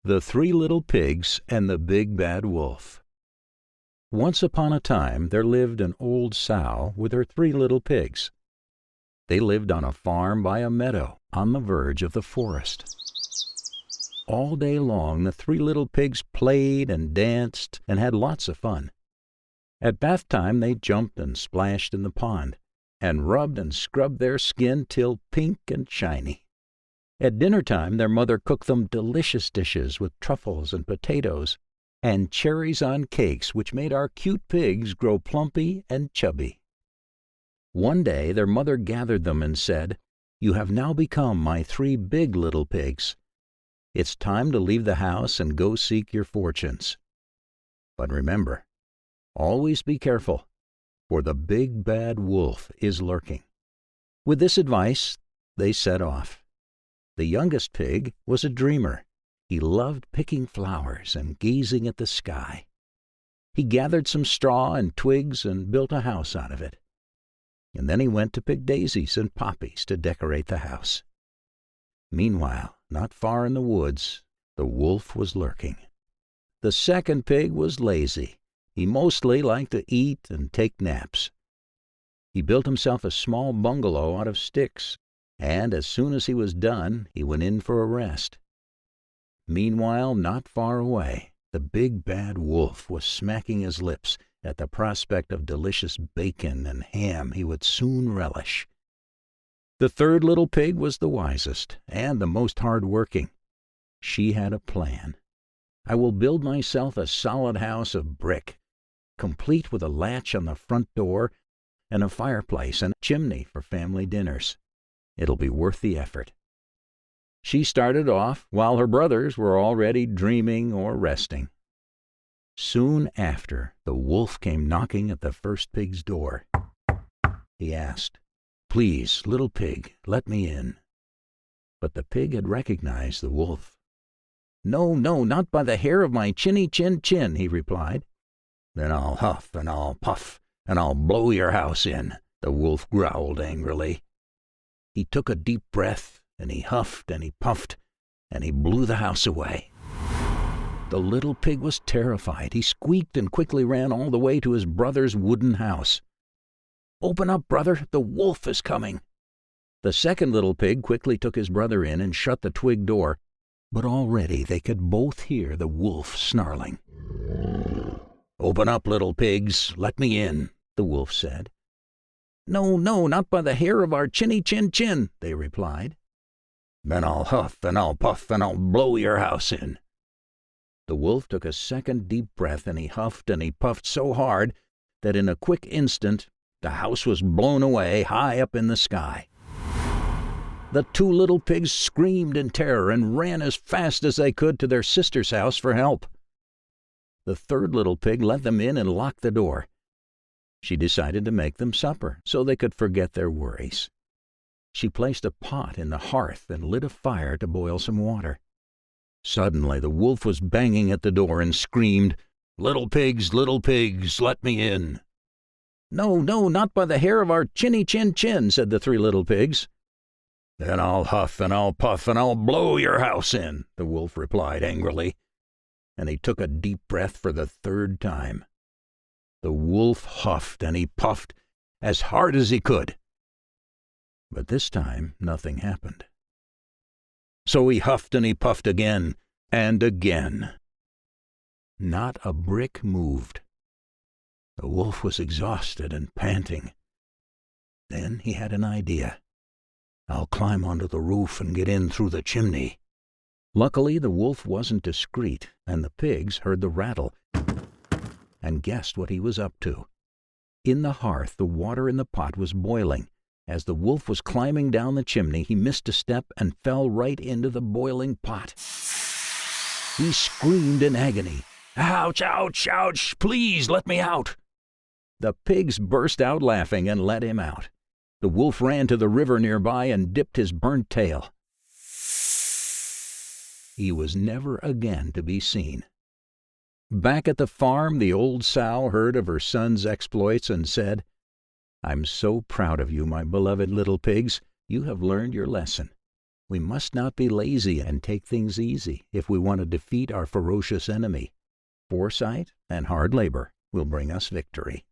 The Three Little Pigs and the Big Bad Wolf. Once upon a time there lived an old sow with her 3 little pigs. They lived on a farm by a meadow on the verge of the forest. All day long the 3 little pigs played and danced and had lots of fun. At bath time they jumped and splashed in the pond, and rubbed and scrubbed their skin till pink and shiny. At dinner time their mother cooked them delicious dishes with truffles and potatoes, and cherries on cakes which made our cute pigs grow plumpy and chubby. One day their mother gathered them and said, "You have now become my 3 big little pigs. It's time to leave the house and go seek your fortunes. But remember, always be careful, for the big bad wolf is lurking." With this advice they set off. The youngest pig was a dreamer. He loved picking flowers and gazing at the sky. He gathered some straw and twigs and built a house out of it. And then he went to pick daisies and poppies to decorate the house. Meanwhile, not far in the woods, the wolf was lurking. The second pig was lazy. He mostly liked to eat and take naps. He built himself a small bungalow out of sticks, and as soon as he was done, he went in for a rest. Meanwhile, not far away, the big bad wolf was smacking his lips at the prospect of delicious bacon and ham he would soon relish. The third little pig was the wisest and the most hard-working. She had a plan. "I will build myself a solid house of brick, complete with a latch on the front door and a fireplace and a chimney for family dinners. It'll be worth the effort." She started off while her brothers were already dreaming or resting. Soon after, the wolf came knocking at the first pig's door. He asked, "Please, little pig, let me in." But the pig had recognized the wolf. "No, no, not by the hair of my chinny chin chin," he replied. "Then I'll huff and I'll puff and I'll blow your house in," the wolf growled angrily. He took a deep breath, and he huffed and he puffed, and he blew the house away. The little pig was terrified. He squeaked and quickly ran all the way to his brother's wooden house. "Open up, brother, the wolf is coming." The second little pig quickly took his brother in and shut the twig door, but already they could both hear the wolf snarling. "Open up, little pigs, let me in," the wolf said. "No, no, not by the hair of our chinny chin chin," they replied. "Then I'll huff and I'll puff and I'll blow your house in." The wolf took a second deep breath, and he huffed and he puffed so hard that in a quick instant the house was blown away high up in the sky. The 2 little pigs screamed in terror and ran as fast as they could to their sister's house for help. The third little pig let them in and locked the door. She decided to make them supper so they could forget their worries. She placed a pot in the hearth and lit a fire to boil some water. Suddenly the wolf was banging at the door and screamed, little pigs, let me in." "No, no, not by the hair of our chinny chin chin," said the 3 little pigs. "Then I'll huff and I'll puff and I'll blow your house in," the wolf replied angrily, and he took a deep breath for the 3rd time. The wolf huffed and he puffed as hard as he could. But this time nothing happened. So he huffed and he puffed again and again. Not a brick moved. The wolf was exhausted and panting. Then he had an idea. "I'll climb onto the roof and get in through the chimney." Luckily the wolf wasn't discreet, and the pigs heard the rattle and guessed what he was up to. In the hearth the water in the pot was boiling. As the wolf was climbing down the chimney, he missed a step and fell right into the boiling pot. He screamed in agony, "Ouch, ouch, ouch, please let me out." The pigs burst out laughing and let him out. The wolf ran to the river nearby and dipped his burnt tail. He was never again to be seen. Back at the farm, the old sow heard of her son's exploits and said, "I'm so proud of you, my beloved little pigs. You have learned your lesson. We must not be lazy and take things easy if we want to defeat our ferocious enemy. Foresight and hard labor will bring us victory.